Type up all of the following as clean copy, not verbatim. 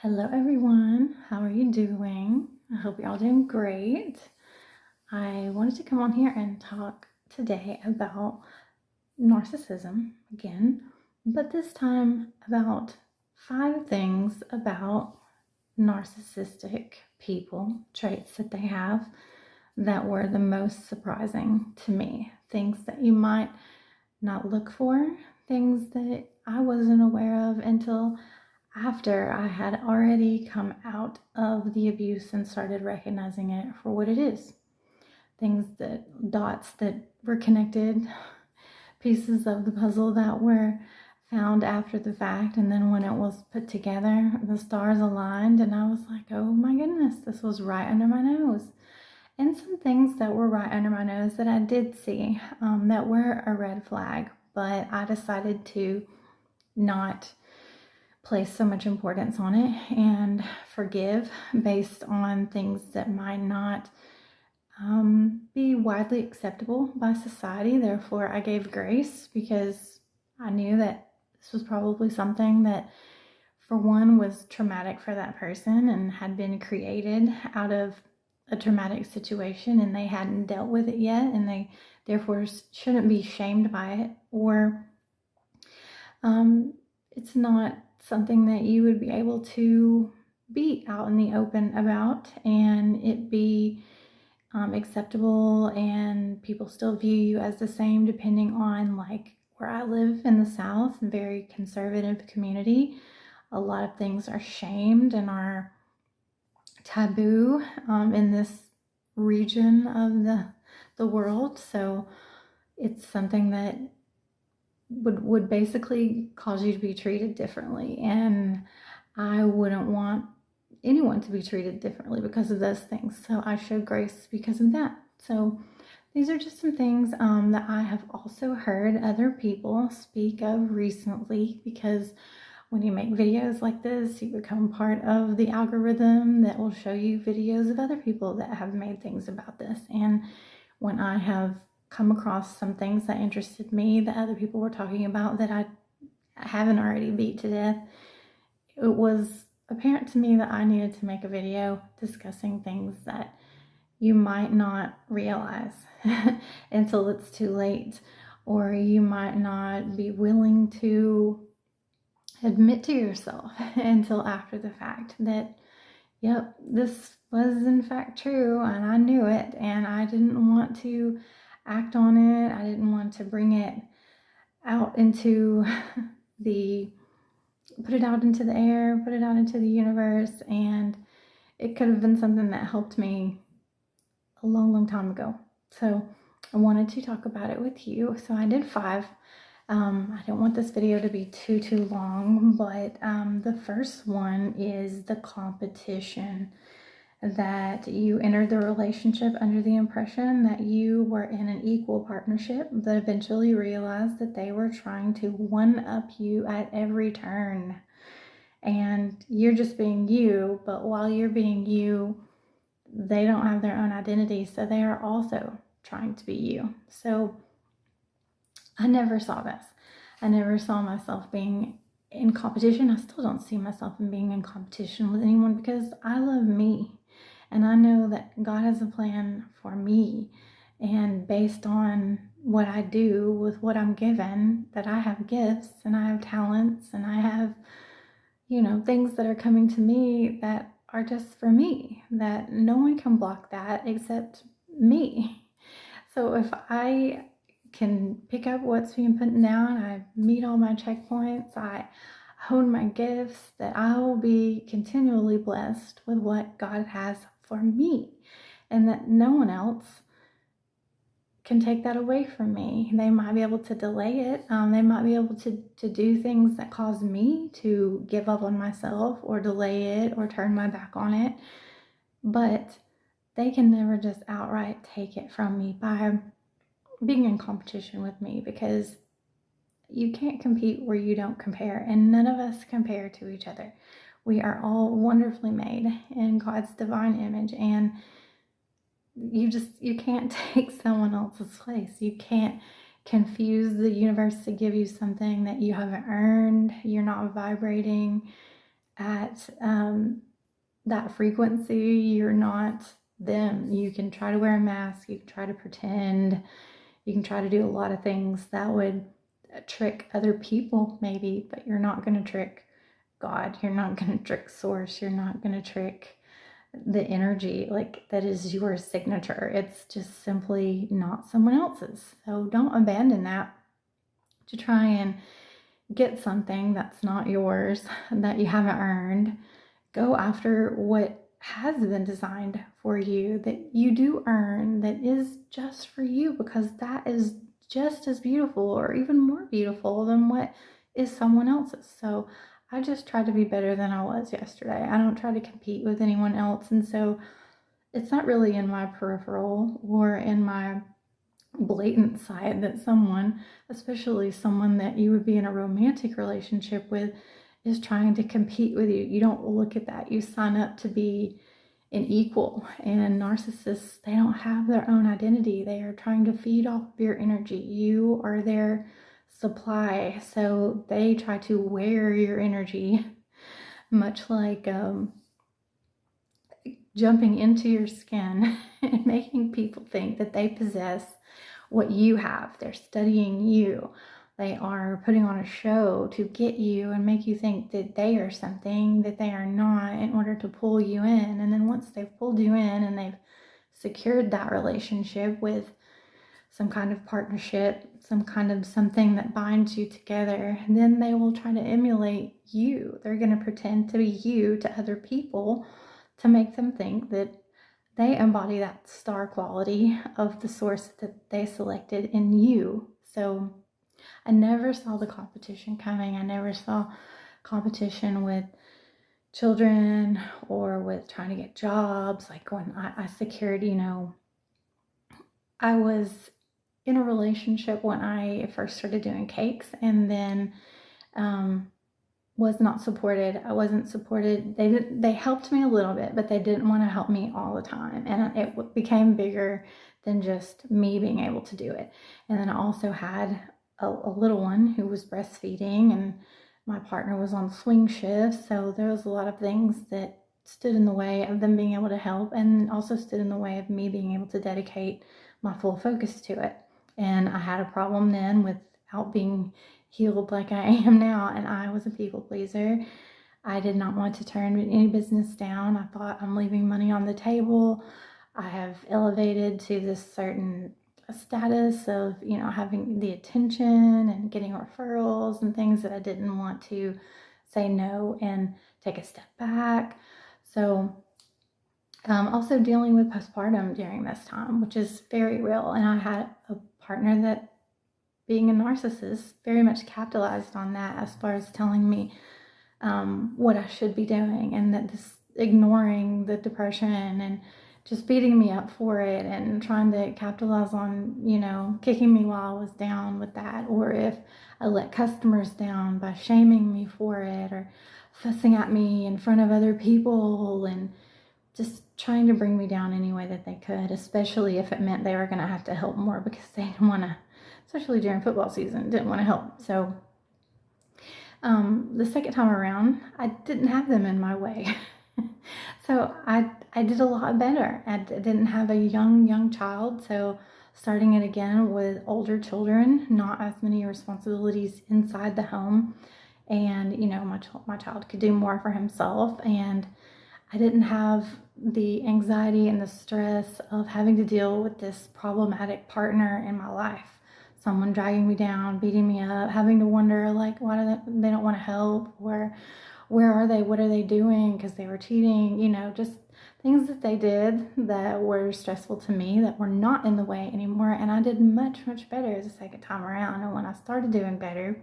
Hello everyone, how are you doing? I hope you're all doing great. I wanted to come on here and talk today about narcissism again, but this time about 5 things about narcissistic people, traits that they have that were the most surprising to me. Things that you might not look for, things that I wasn't aware of until after I had already come out of the abuse and started recognizing it for what it is. Dots that were connected, pieces of the puzzle that were found after the fact, and then when it was put together, the stars aligned, and I was like, oh my goodness, this was right under my nose. And some things that were right under my nose that I did see that were a red flag, but I decided to not place so much importance on it and forgive based on things that might not be widely acceptable by society. Therefore, I gave grace because I knew that this was probably something that, for one, was traumatic for that person and had been created out of a traumatic situation, and they hadn't dealt with it yet, and they therefore shouldn't be shamed by it, or it's not something that you would be able to be out in the open about and it be acceptable, and people still view you as the same, depending on, like, where I live in the South, a very conservative community. A lot of things are shamed and are taboo in this region of the world. So it's something that would basically cause you to be treated differently, and I wouldn't want anyone to be treated differently because of those things. So I show grace because of that. So these are just some things that I have also heard other people speak of recently, because when you make videos like this, you become part of the algorithm that will show you videos of other people that have made things about this. And when I have come across some things that interested me that other people were talking about that I haven't already beat to death, it was apparent to me that I needed to make a video discussing things that you might not realize until it's too late, or you might not be willing to admit to yourself until after the fact that, yep, this was in fact true and I knew it, and I didn't want to act on it. I didn't want to bring it out into put it out into the air, put it out into the universe, and it could have been something that helped me a long, long time ago. So I wanted to talk about it with you. So I did 5. I don't want this video to be too long, but the first one is the competition. That you entered the relationship under the impression that you were in an equal partnership, but eventually realized that they were trying to one-up you at every turn. And you're just being you, but while you're being you, they don't have their own identity, so they are also trying to be you. So I never saw this. I never saw myself being in competition. I still don't see myself in being in competition with anyone, because I love me. And I know that God has a plan for me, and based on what I do with what I'm given, that I have gifts and I have talents and I have, things that are coming to me that are just for me, that no one can block that except me. So if I can pick up what's being put down, I meet all my checkpoints, I hone my gifts, that I will be continually blessed with what God has for me, and that no one else can take that away from me. They might be able to delay it. They might be able to do things that cause me to give up on myself or delay it or turn my back on it, but they can never just outright take it from me by being in competition with me, because you can't compete where you don't compare, and none of us compare to each other. We are all wonderfully made in God's divine image, and you can't take someone else's place. You can't confuse the universe to give you something that you haven't earned. You're not vibrating at that frequency, you're not them. You can try to wear a mask, you can try to pretend, you can try to do a lot of things that would trick other people maybe, but you're not going to trick God. You're not going to trick Source. You're not going to trick the energy like that is your signature. It's just simply not someone else's. So don't abandon that to try and get something that's not yours, that you haven't earned. Go after what has been designed for you, that you do earn, that is just for you, because that is just as beautiful or even more beautiful than what is someone else's. So I just try to be better than I was yesterday. I don't try to compete with anyone else. And so it's not really in my peripheral or in my blatant side that someone, especially someone that you would be in a romantic relationship with, is trying to compete with you. You don't look at that. You sign up to be an equal. And narcissists, they don't have their own identity. They are trying to feed off of your energy. You are their supply. So they try to wear your energy, much like jumping into your skin and making people think that they possess what you have. They're studying you. They are putting on a show to get you and make you think that they are something that they are not, in order to pull you in. And then once they've pulled you in and they've secured that relationship with some kind of partnership, some kind of something that binds you together, then they will try to emulate you. They're going to pretend to be you to other people to make them think that they embody that star quality of the source that they selected in you. So I never saw the competition coming. I never saw competition with children or with trying to get jobs. Like when I secured, I was in a relationship when I first started doing cakes, and then was not supported. I wasn't supported. They helped me a little bit, but they didn't want to help me all the time. And it became bigger than just me being able to do it. And then I also had a little one who was breastfeeding, and my partner was on swing shift. So there was a lot of things that stood in the way of them being able to help, and also stood in the way of me being able to dedicate my full focus to it. And I had a problem then without being healed like I am now, and I was a people pleaser. I did not want to turn any business down. I thought, I'm leaving money on the table. I have elevated to this certain status of, having the attention and getting referrals and things, that I didn't want to say no and take a step back. So also dealing with postpartum during this time, which is very real. And I had a partner that, being a narcissist, very much capitalized on that, as far as telling me what I should be doing, and that this ignoring the depression and just beating me up for it, and trying to capitalize on, kicking me while I was down with that, or if I let customers down by shaming me for it, or fussing at me in front of other people, and just trying to bring me down any way that they could, especially if it meant they were going to have to help more, because they didn't want to, especially during football season, didn't want to help. So the second time around, I didn't have them in my way. So I did a lot better. I didn't have a young child, so starting it again with older children, not as many responsibilities inside the home, and my child could do more for himself, and I didn't have the anxiety and the stress of having to deal with this problematic partner in my life. Someone dragging me down, beating me up, having to wonder, like, why do they don't want to help, or where are they, what are they doing, because they were cheating, just things that they did that were stressful to me, that were not in the way anymore. And I did much better the second time around. And when I started doing better,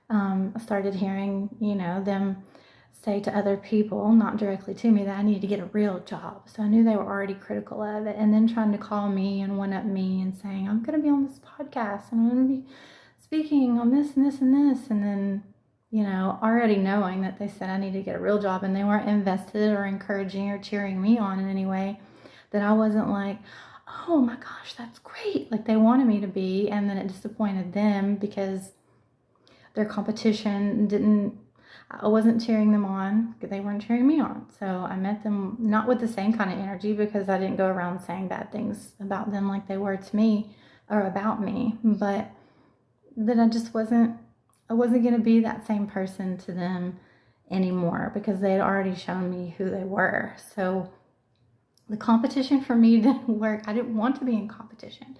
I started hearing, them say to other people, not directly to me, that I needed to get a real job. So I knew they were already critical of it, and then trying to call me and one up me and saying, I'm going to be on this podcast and I'm going to be speaking on this and this and this. And then, already knowing that they said I needed to get a real job, and they weren't invested or encouraging or cheering me on in any way, that I wasn't like, oh my gosh, that's great, like they wanted me to be. And then it disappointed them because their competition didn't, I wasn't cheering them on because they weren't cheering me on. So I met them not with the same kind of energy, because I didn't go around saying bad things about them like they were to me or about me, but that I wasn't going to be that same person to them anymore, because they had already shown me who they were. So the competition for me didn't work. I didn't want to be in competition.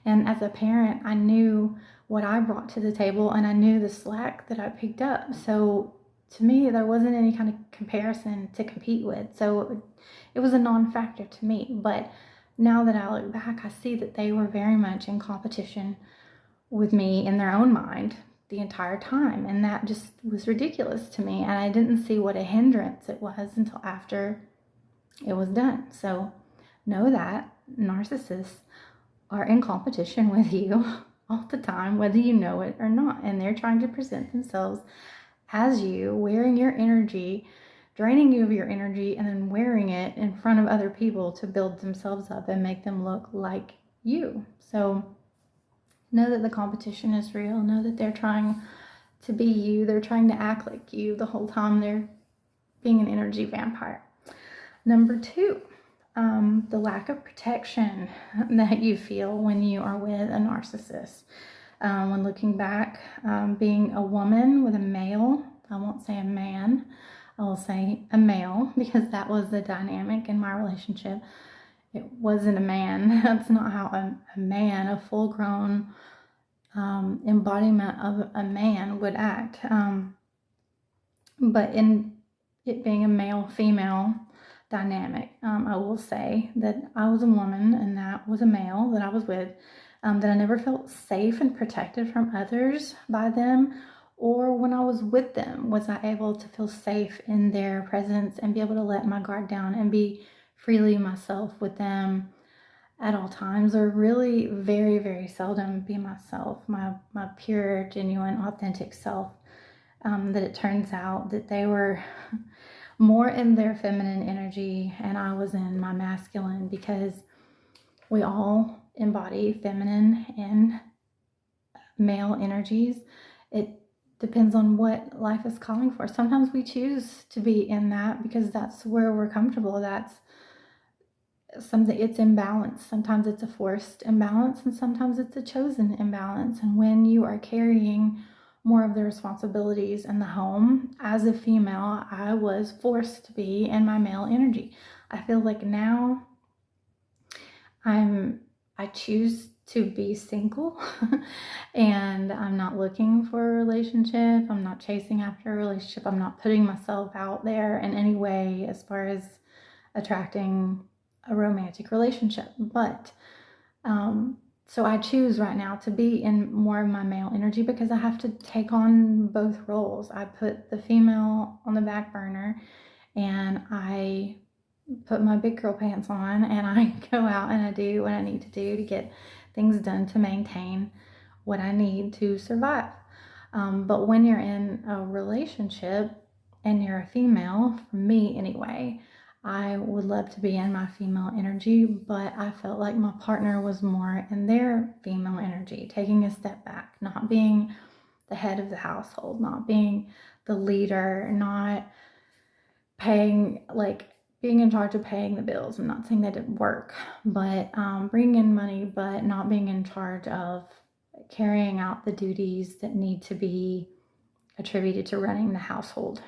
And as a parent, I knew what I brought to the table, and I knew the slack that I picked up. So to me, there wasn't any kind of comparison to compete with. So it was a non-factor to me. But now that I look back, I see that they were very much in competition with me in their own mind the entire time. And that just was ridiculous to me. And I didn't see what a hindrance it was until after it was done. So know that narcissists are in competition with you all the time, whether you know it or not. And they're trying to present themselves as you, wearing your energy, draining you of your energy, and then wearing it in front of other people to build themselves up and make them look like you. So know that the competition is real. Know that they're trying to be you. They're trying to act like you the whole time they're being an energy vampire. Number 2, the lack of protection that you feel when you are with a narcissist. When looking back, being a woman with a male, I won't say a man, I will say a male, because that was the dynamic in my relationship. It wasn't a man. That's not how a man, a full-grown embodiment of a man would act. But in it being a male-female dynamic, I will say that I was a woman and that was a male that I was with, that I never felt safe and protected from others by them, or when I was with them, was I able to feel safe in their presence and be able to let my guard down and be freely myself with them at all times, or really very, very seldom be myself, my pure, genuine, authentic self. That it turns out that they were more in their feminine energy and I was in my masculine, because we all embody feminine and male energies. It depends on what life is calling for. Sometimes we choose to be in that because that's where we're comfortable. That's something, it's imbalance. Sometimes it's a forced imbalance and sometimes it's a chosen imbalance. And when you are carrying more of the responsibilities in the home, as a female, I was forced to be in my male energy. I feel like now I choose to be single and I'm not looking for a relationship. I'm not chasing after a relationship. I'm not putting myself out there in any way as far as attracting a romantic relationship. But so I choose right now to be in more of my male energy because I have to take on both roles. I put the female on the back burner and I put my big girl pants on and I go out and I do what I need to do to get things done to maintain what I need to survive. But when you're in a relationship and you're a female, for me anyway, I would love to be in my female energy, but I felt like my partner was more in their female energy, taking a step back, not being the head of the household, not being the leader, not paying, like being in charge of paying the bills. I'm not saying that didn't work, but bringing in money, but not being in charge of carrying out the duties that need to be attributed to running the household.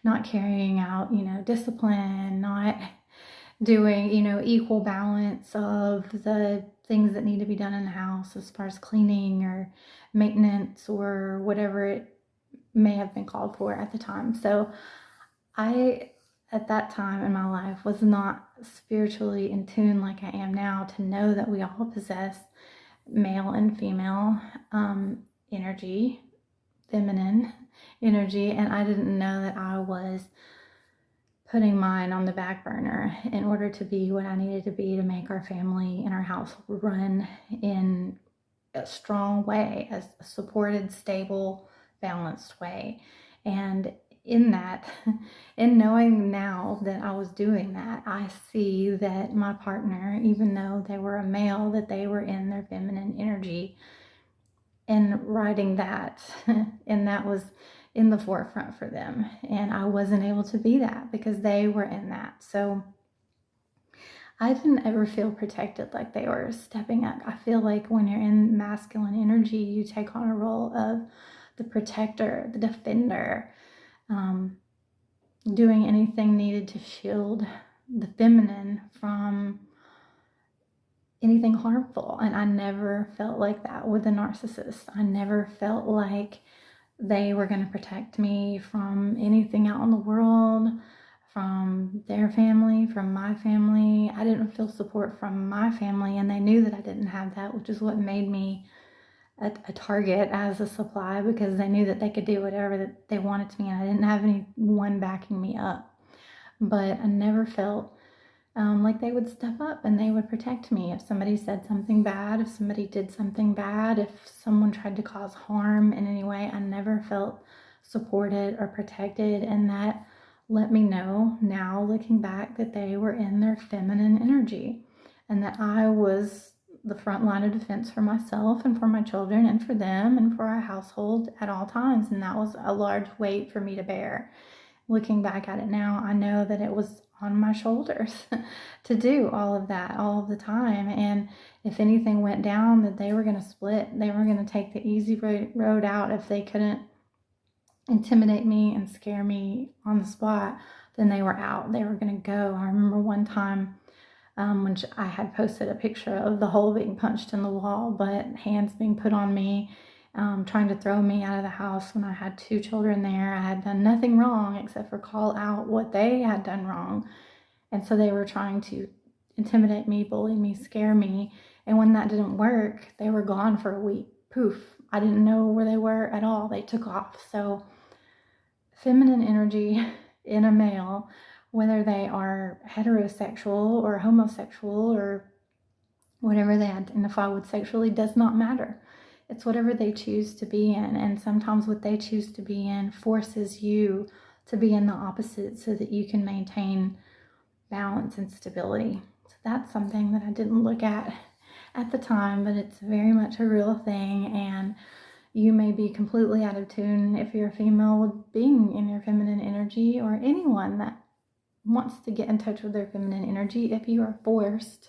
Not carrying out, discipline, not doing, equal balance of the things that need to be done in the house as far as cleaning or maintenance or whatever it may have been called for at the time. So I, at that time in my life, was not spiritually in tune like I am now to know that we all possess male and female energy, feminine energy, and I didn't know that I was putting mine on the back burner in order to be what I needed to be to make our family and our household run in a strong way, a supported, stable, balanced way. And in that, in knowing now that I was doing that, I see that my partner, even though they were a male, that they were in their feminine energy and writing that. And that was, in the forefront for them. And I wasn't able to be that because they were in that. So I didn't ever feel protected like they were stepping up. I feel like when you're in masculine energy, you take on a role of the protector, the defender, doing anything needed to shield the feminine from anything harmful. And I never felt like that with a narcissist. I never felt like they were going to protect me from anything out in the world, from their family, from my family. I didn't feel support from my family, and they knew that I didn't have that, which is what made me a target as a supply, because they knew that they could do whatever that they wanted to me, and I didn't have anyone backing me up. But I never felt like they would step up and they would protect me if somebody said something bad, if somebody did something bad, if someone tried to cause harm in any way. I never felt supported or protected, and that let me know now, looking back, that they were in their feminine energy and that I was the front line of defense for myself and for my children and for them and for our household at all times. And that was a large weight for me to bear. Looking back at it now, I know that it was on my shoulders to do all of that all of the time. And if anything went down, that they were going to split. They were going to take the easy road out. If they couldn't intimidate me and scare me on the spot, then they were out. They were going to go. I remember one time when I had posted a picture of the hole being punched in the wall, but hands being put on me, trying to throw me out of the house when I had 2 children there. I had done nothing wrong except for call out what they had done wrong. And so they were trying to intimidate me, bully me, scare me. And when that didn't work, they were gone for a week. Poof. I didn't know where they were at all. They took off. So feminine energy in a male, whether they are heterosexual or homosexual or whatever they identify with sexually, does not matter. It's whatever they choose to be in. And sometimes what they choose to be in forces you to be in the opposite so that you can maintain balance and stability. So that's something that I didn't look at the time, but it's very much a real thing. And you may be completely out of tune if you're a female with being in your feminine energy, or anyone that wants to get in touch with their feminine energy, if you are forced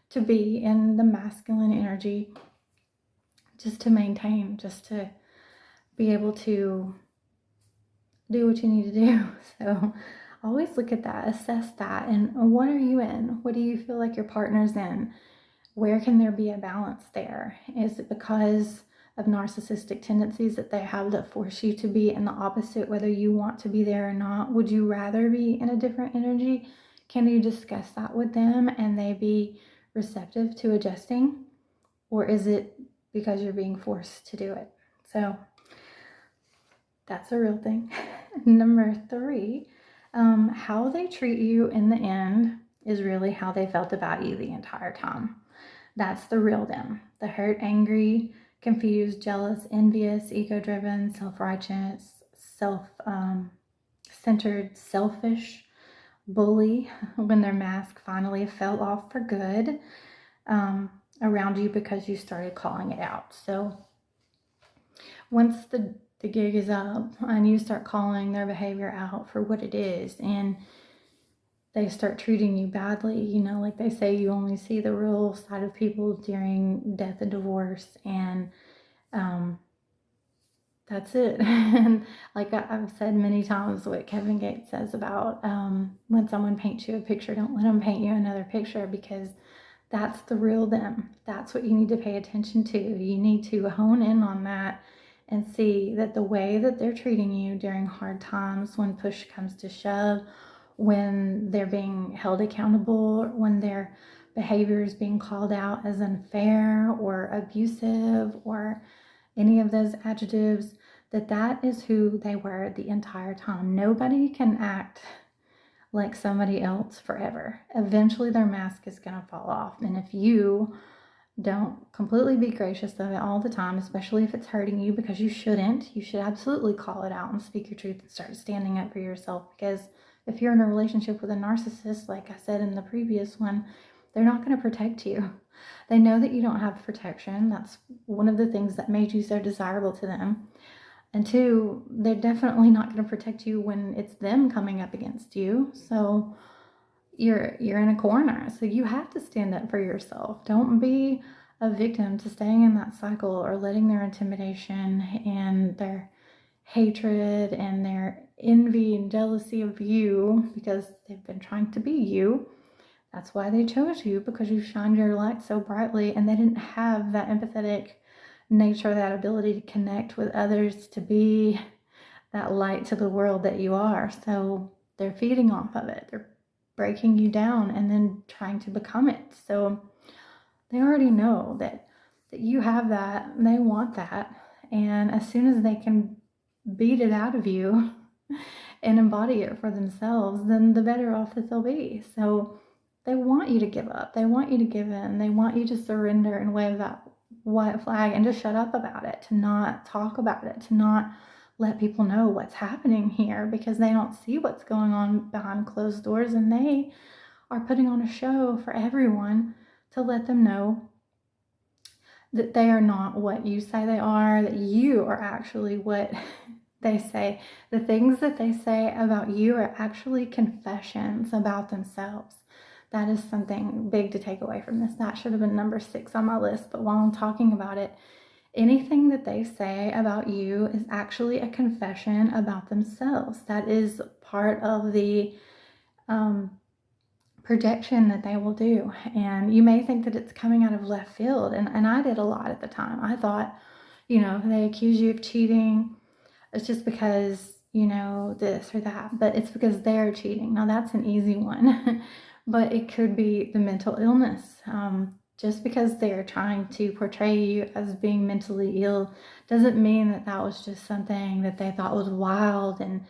to be in the masculine energy just to maintain, just to be able to do what you need to do. So always look at that, assess that, and what are you in? What do you feel like your partner's in? Where can there be a balance there? Is it because of narcissistic tendencies that they have that force you to be in the opposite, whether you want to be there or not? Would you rather be in a different energy? Can you discuss that with them and they be receptive to adjusting? Or is it because you're being forced to do it? So that's a real thing. Number 3, how they treat you in the end is really how they felt about you the entire time. That's the real them. The hurt, angry, confused, jealous, envious, ego-driven, self-righteous, self-centered, selfish, bully, when their mask finally fell off for good around you because you started calling it out. So once the gig is up and you start calling their behavior out for what it is, and they start treating you badly, like they say, you only see the real side of people during death and divorce, and that's it. And like I've said many times, what Kevin Gates says about when someone paints you a picture, don't let them paint you another picture, because that's the real them. That's what you need to pay attention to. You need to hone in on that and see that the way that they're treating you during hard times, when push comes to shove, when they're being held accountable, when their behavior is being called out as unfair or abusive or any of those adjectives, that is who they were the entire time. Nobody can act like somebody else forever. Eventually their mask is going to fall off. And if you don't completely be gracious of it all the time, especially if it's hurting you, because you shouldn't, you should absolutely call it out and speak your truth and start standing up for yourself. Because if you're in a relationship with a narcissist, like I said in the previous one, they're not going to protect you. They know that you don't have protection. That's one of the things that made you so desirable to them. And two, they're definitely not going to protect you when it's them coming up against you. So you're in a corner. So you have to stand up for yourself. Don't be a victim to staying in that cycle or letting their intimidation and their hatred and their envy and jealousy of you, because they've been trying to be you. That's why they chose you, because you shined your light so brightly, and they didn't have that empathetic nature, that ability to connect with others, to be that light to the world that you are. So they're feeding off of it. They're breaking you down and then trying to become it. So they already know that you have that, and they want that. And as soon as they can beat it out of you and embody it for themselves, then the better off that they'll be. So they want you to give up. They want you to give in. They want you to surrender and wave that white flag and just shut up about it, to not talk about it, to not let people know what's happening here, because they don't see what's going on behind closed doors, and they are putting on a show for everyone to let them know that they are not what you say they are, that you are actually what they say. The things that they say about you are actually confessions about themselves. That is something big to take away from this. That should have been number 6 on my list, but while I'm talking about it, anything that they say about you is actually a confession about themselves. That is part of the projection that they will do. And you may think that it's coming out of left field. And I did a lot at the time. I thought, they accuse you of cheating. It's just because, this or that. But it's because they're cheating. Now, that's an easy one. But it could be the mental illness. Just because they're trying to portray you as being mentally ill doesn't mean that that was just something that they thought was wild and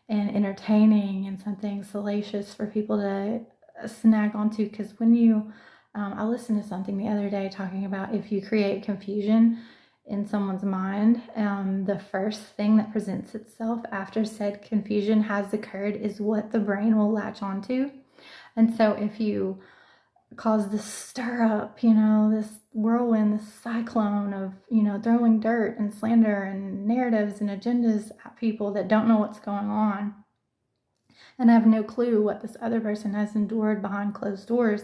entertaining and something salacious for people to snag onto. Because when you, I listened to something the other day talking about if you create confusion in someone's mind, the first thing that presents itself after said confusion has occurred is what the brain will latch onto. And so if you cause this stir up, this whirlwind, this cyclone of, throwing dirt and slander and narratives and agendas at people that don't know what's going on and have no clue what this other person has endured behind closed doors,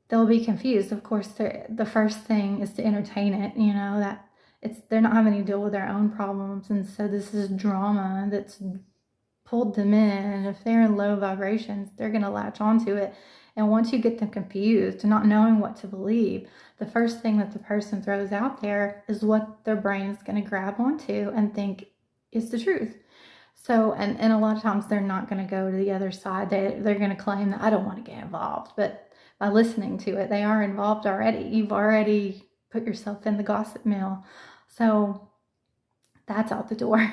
they'll be confused. Of course, the first thing is to entertain it, that they're not having to deal with their own problems. And so this is drama that's pulled them in. And if they're in low vibrations, they're going to latch onto it. And once you get them confused, not knowing what to believe, the first thing that the person throws out there is what their brain is going to grab onto and think is the truth. So, and a lot of times they're not going to go to the other side. They're going to claim that I don't want to get involved. But by listening to it, they are involved already. You've already put yourself in the gossip mill. So that's out the door.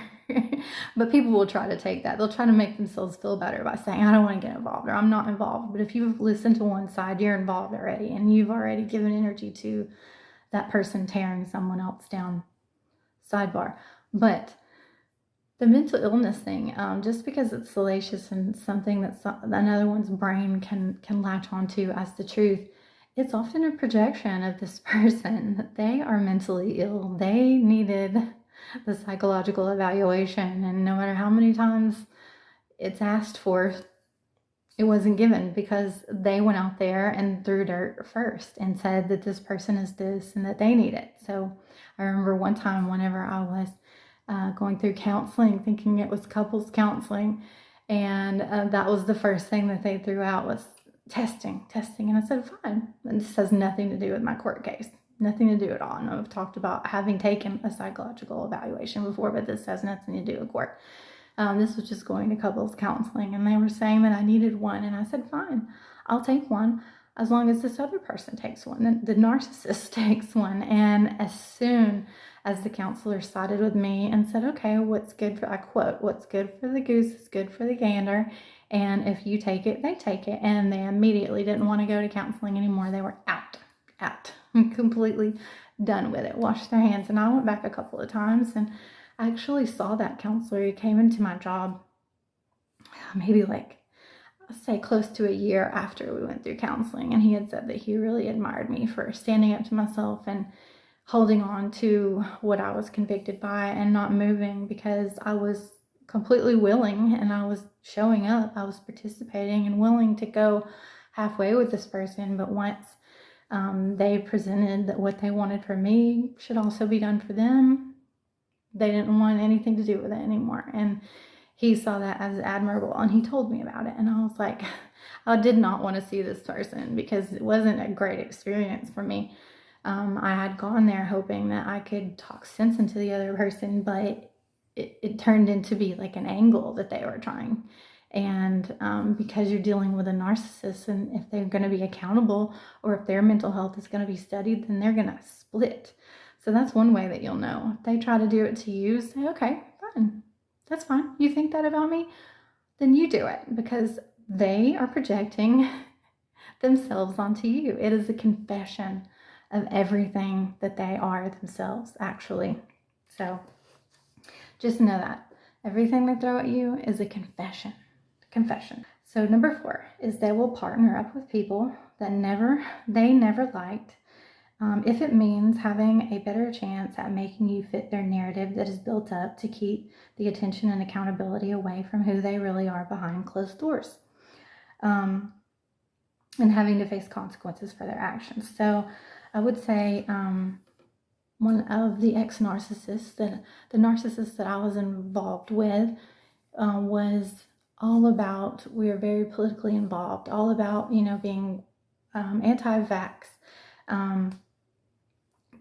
But people will try to take that. They'll try to make themselves feel better by saying, I don't want to get involved, or I'm not involved. But if you've listened to one side, you're involved already, and you've already given energy to that person tearing someone else down. Sidebar. But the mental illness thing, just because it's salacious and something that another one's brain can latch onto as the truth, it's often a projection of this person that they are mentally ill. They needed the psychological evaluation, and no matter how many times it's asked for, it wasn't given, because they went out there and threw dirt first and said that this person is this and that they need it. So I remember one time whenever I was going through counseling, thinking it was couples counseling, and that was the first thing that they threw out was testing. And I said, fine. And this has nothing to do with my court case. Nothing to do at all. And I've talked about having taken a psychological evaluation before, but this has nothing to do with court. This was just going to couples counseling, and they were saying that I needed one. And I said, fine, I'll take one as long as this other person takes one, the narcissist takes one. And as soon as the counselor sided with me and said, okay, what's good for, I quote, what's good for the goose is good for the gander. And if you take it, they take it. And they immediately didn't want to go to counseling anymore. They were out, completely done with it, washed their hands. And I went back a couple of times, and I actually saw that counselor. He came into my job maybe let's say close to a year after we went through counseling. And he had said that he really admired me for standing up to myself and holding on to what I was convicted by and not moving, because I was completely willing and I was showing up. I was participating and willing to go halfway with this person. But once they presented that what they wanted for me should also be done for them, they didn't want anything to do with it anymore. And he saw that as admirable, and he told me about it. And I was like, I did not want to see this person because it wasn't a great experience for me. I had gone there hoping that I could talk sense into the other person, but it turned into be like an angle that they were trying. And because you're dealing with a narcissist, and if they're going to be accountable, or if their mental health is going to be studied, then they're going to split. So that's one way that you'll know. If they try to do it to you, say, okay, fine. That's fine. You think that about me? Then you do it, because they are projecting themselves onto you. It is a confession of everything that they are themselves, actually. So just know that everything they throw at you is a confession. So number 4 is they will partner up with people that they never liked, if it means having a better chance at making you fit their narrative that is built up to keep the attention and accountability away from who they really are behind closed doors, and having to face consequences for their actions. So I would say one of the ex-narcissists, the narcissist that I was involved with, was all about, we were very politically involved, all about, being anti-vax,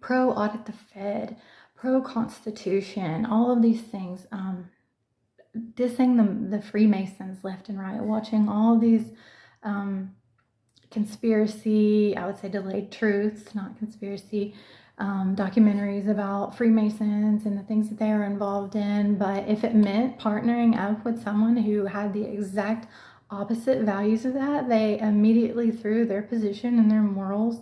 pro-audit the Fed, pro-constitution, all of these things, dissing the Freemasons left and right, watching all these conspiracy, I would say delayed truths, not conspiracy, documentaries about Freemasons and the things that they are involved in. But if it meant partnering up with someone who had the exact opposite values of that, they immediately threw their position and their morals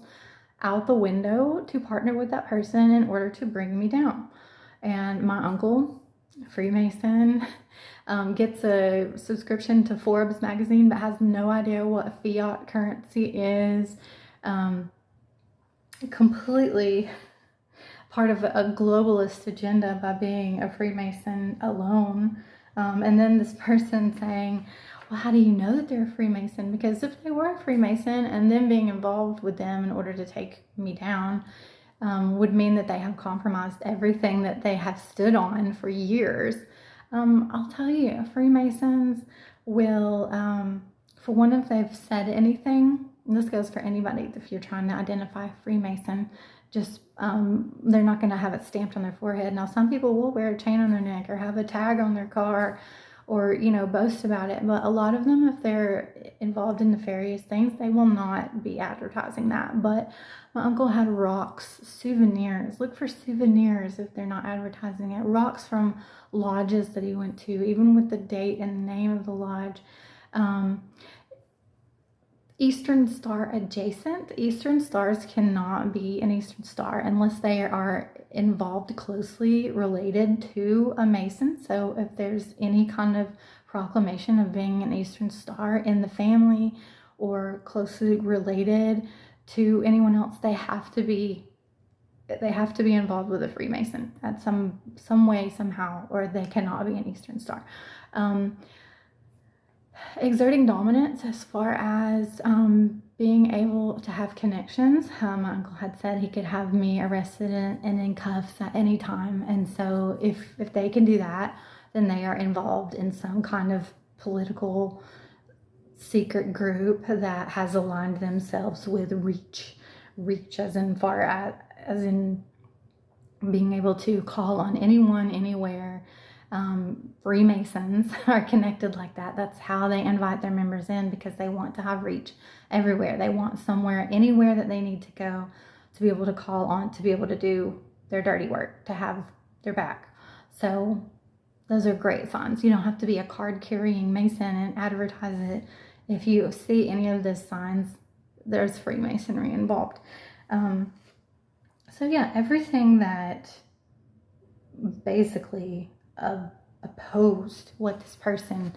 out the window to partner with that person in order to bring me down. And my uncle, Freemason, gets a subscription to Forbes magazine but has no idea what fiat currency is. Completely part of a globalist agenda by being a Freemason alone. And then this person saying, well, how do you know that they're a Freemason? Because if they were a Freemason and then being involved with them in order to take me down would mean that they have compromised everything that they have stood on for years. I'll tell you, Freemasons will, for one, if they've said anything, and this goes for anybody, if you're trying to identify Freemason, just they're not going to have it stamped on their forehead. Now, some people will wear a chain on their neck or have a tag on their car, or boast about it, but a lot of them, if they're involved in nefarious things, they will not be advertising that. But my uncle had rocks, souvenirs. Look for souvenirs if they're not advertising it. Rocks from lodges that he went to, even with the date and the name of the lodge. Eastern Star adjacent. Eastern Stars cannot be an Eastern Star unless they are involved, closely related to a Mason. So if there's any kind of proclamation of being an Eastern Star in the family or closely related to anyone else, they have to be involved with a Freemason at some way, somehow, or they cannot be an Eastern Star. Exerting dominance as far as being able to have connections. My uncle had said he could have me arrested and in cuffs at any time. And so if they can do that, then they are involved in some kind of political secret group that has aligned themselves with reach as in far as in being able to call on anyone, anywhere. Freemasons are connected like that. That's how they invite their members in, because they want to have reach everywhere. They want somewhere, anywhere that they need to go to be able to call on, to be able to do their dirty work, to have their back. So those are great signs. You don't have to be a card-carrying Mason and advertise it. If you see any of those signs, there's Freemasonry involved. So yeah, everything that basically opposed what this person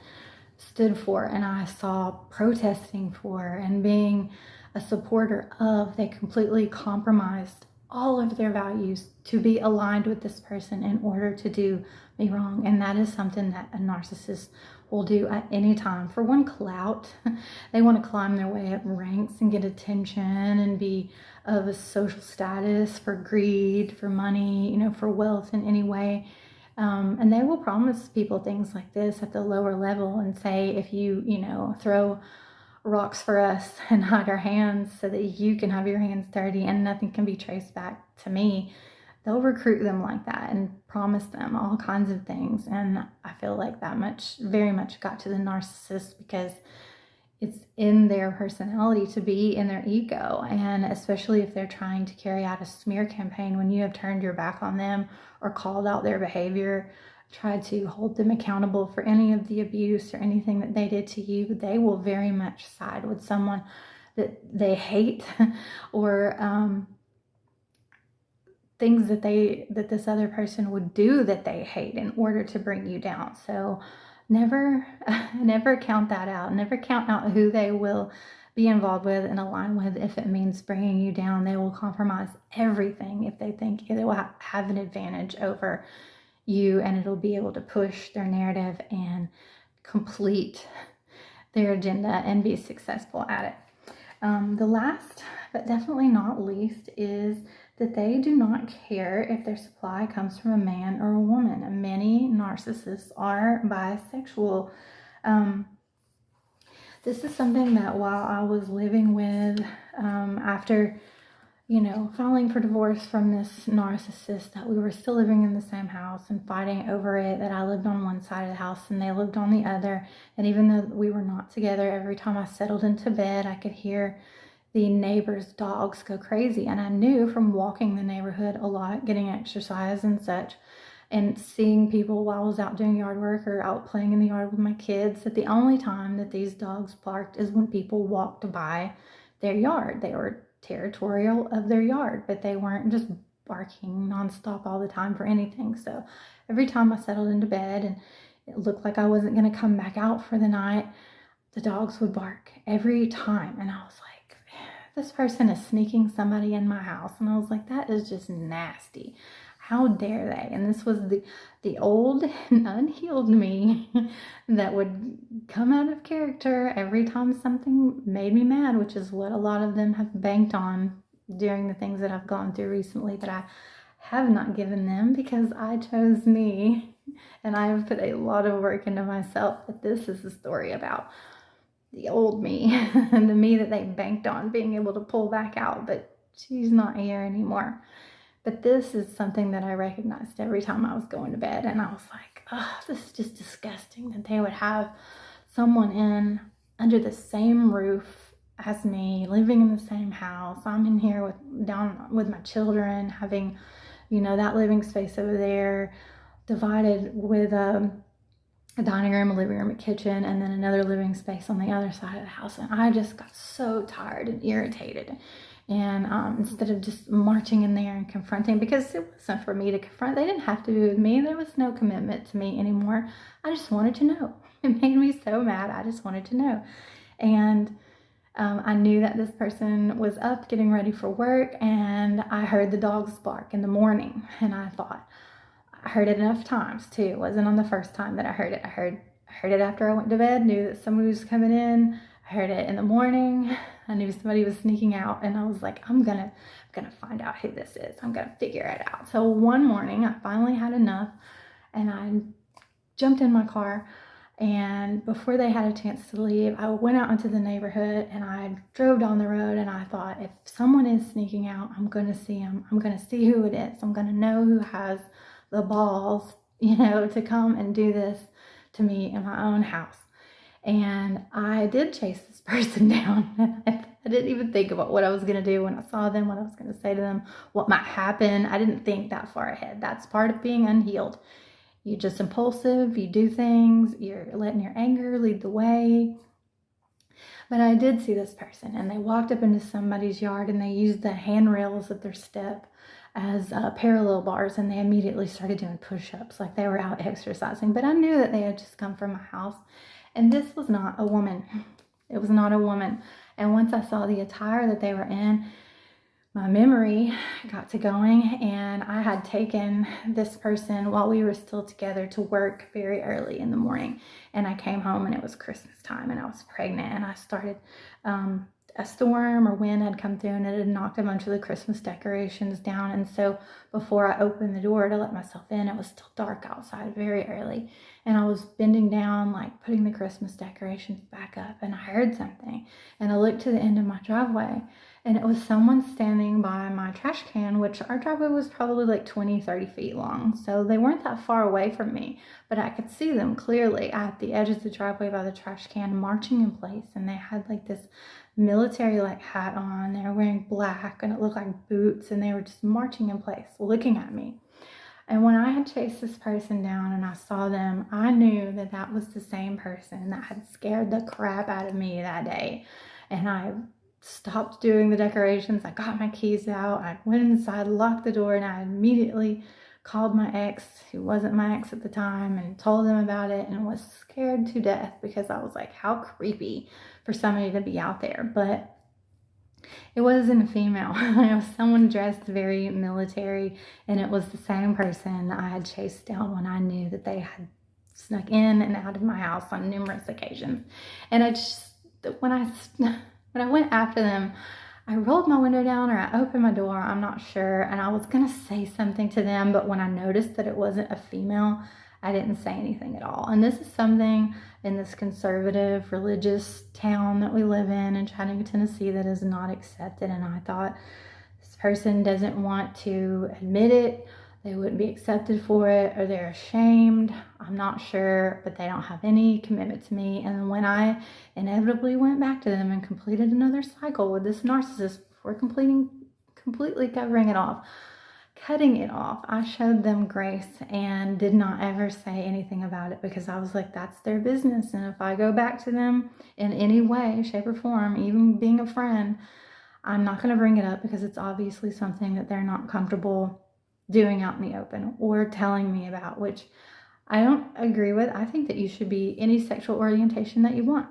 stood for and I saw protesting for and being a supporter of, they completely compromised all of their values to be aligned with this person in order to do me wrong. And that is something that a narcissist will do at any time. For one, clout. They want to climb their way up ranks and get attention and be of a social status, for greed, for money, for wealth in any way. And they will promise people things like this at the lower level and say, if you, throw rocks for us and hide our hands so that you can have your hands dirty and nothing can be traced back to me, they'll recruit them like that and promise them all kinds of things. And I feel like that very much got to the narcissist because it's in their personality to be in their ego. And especially if they're trying to carry out a smear campaign when you have turned your back on them or called out their behavior, tried to hold them accountable for any of the abuse or anything that they did to you, they will very much side with someone that they hate or things that this other person would do that they hate in order to bring you down. So never count that out. Never count out who they will be involved with and align with if it means bringing you down. They will compromise everything if they think they will have an advantage over you, and it'll be able to push their narrative and complete their agenda and be successful at it. The last, but definitely not least, is that they do not care if their supply comes from a man or a woman. Many narcissists are bisexual. This is something that while I was living with, after filing for divorce from this narcissist, that we were still living in the same house and fighting over it, that I lived on one side of the house and they lived on the other. And even though we were not together, every time I settled into bed, I could hear the neighbors' dogs go crazy. And I knew from walking the neighborhood a lot, getting exercise and such, and seeing people while I was out doing yard work or out playing in the yard with my kids, that the only time that these dogs barked is when people walked by their yard. They were territorial of their yard, but they weren't just barking nonstop all the time for anything. So every time I settled into bed and it looked like I wasn't going to come back out for the night, the dogs would bark every time. And I was like, this person is sneaking somebody in my house. And I was like, that is just nasty. How dare they? And this was the old and unhealed me that would come out of character every time something made me mad, which is what a lot of them have banked on during the things that I've gone through recently that I have not given them because I chose me. And I have put a lot of work into myself, but this is the story about the old me and the me that they banked on being able to pull back out, but she's not here anymore. But this is something that I recognized every time I was going to bed, and I was like, oh, this is just disgusting that they would have someone in under the same roof as me, living in the same house. I'm in here down with my children, having, that living space over there divided with a dining room, a living room, a kitchen, and then another living space on the other side of the house. And I just got so tired and irritated. And instead of just marching in there and confronting, because it wasn't for me to confront, they didn't have to be with me. There was no commitment to me anymore. I just wanted to know. It made me so mad. I just wanted to know. And I knew that this person was up getting ready for work, and I heard the dogs bark in the morning. And I thought, I heard it enough times too. It wasn't on the first time that I heard it. I heard it after I went to bed, knew that somebody was coming in. I heard it in the morning. I knew somebody was sneaking out, and I was like, I'm gonna find out who this is. I'm gonna figure it out. So one morning I finally had enough, and I jumped in my car, and before they had a chance to leave, I went out into the neighborhood and I drove down the road, and I thought, if someone is sneaking out, I'm gonna see them. I'm gonna see who it is. I'm gonna know who has the balls, to come and do this to me in my own house. And I did chase this person down. I didn't even think about what I was going to do when I saw them, what I was going to say to them, what might happen. I didn't think that far ahead. That's part of being unhealed. You're just impulsive. You do things. You're letting your anger lead the way. But I did see this person, and they walked up into somebody's yard, and they used the handrails of their step as parallel bars, and they immediately started doing push-ups like they were out exercising. But I knew that they had just come from my house, and this was not a woman. It was not a woman. And once I saw the attire that they were in, my memory got to going, and I had taken this person while we were still together to work very early in the morning. And I came home and it was Christmas time and I was pregnant, and I started, a storm or wind had come through and it had knocked a bunch of the Christmas decorations down. And so before I opened the door to let myself in, it was still dark outside very early. And I was bending down, like putting the Christmas decorations back up, and I heard something. And I looked to the end of my driveway, and it was someone standing by my trash can, which our driveway was probably like 20-30 feet long. So they weren't that far away from me, but I could see them clearly at the edge of the driveway by the trash can, marching in place. And they had like this military like hat on. They were wearing black and it looked like boots, and they were just marching in place, looking at me. And when I had chased this person down and I saw them, I knew that that was the same person that had scared the crap out of me that day. And I stopped doing the decorations. I got my keys out. I went inside, locked the door, and I immediately called my ex, who wasn't my ex at the time, and told them about it, and was scared to death because I was like, how creepy for somebody to be out there. But it wasn't a female. It was someone dressed very military, and it was the same person I had chased down when I knew that they had snuck in and out of my house on numerous occasions. And I just, when I went after them, I rolled my window down, or I opened my door, I'm not sure, and I was gonna say something to them, but when I noticed that it wasn't a female, I didn't say anything at all. And this is something in this conservative religious town that we live in Chattanooga, Tennessee, that is not accepted. And I thought, this person doesn't want to admit it, they wouldn't be accepted for it, or they're ashamed, I'm not sure, but they don't have any commitment to me. And when I inevitably went back to them and completed another cycle with this narcissist before completely cutting it off, I showed them grace and did not ever say anything about it, because I was like, that's their business. And if I go back to them in any way, shape, or form, even being a friend, I'm not going to bring it up, because it's obviously something that they're not comfortable doing out in the open or telling me about, which I don't agree with. I think that you should be any sexual orientation that you want.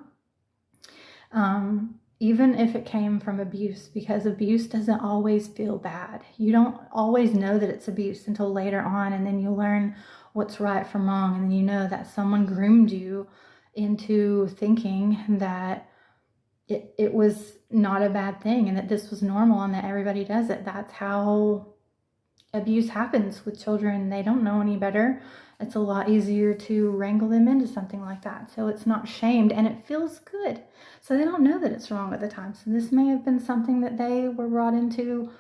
Even if it came from abuse, because abuse doesn't always feel bad. You don't always know that it's abuse until later on, and then you learn what's right from wrong, and then you know that someone groomed you into thinking that it was not a bad thing, and that this was normal, and that everybody does it. That's how abuse happens with children. They don't know any better. It's a lot easier to wrangle them into something like that. So it's not shamed, and it feels good. So they don't know that it's wrong at the time. So this may have been something that they were brought into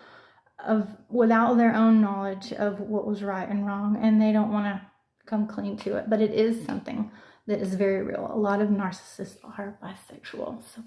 without their own knowledge of what was right and wrong, and they don't want to come clean to it. But it is something that is very real. A lot of narcissists are bisexual. So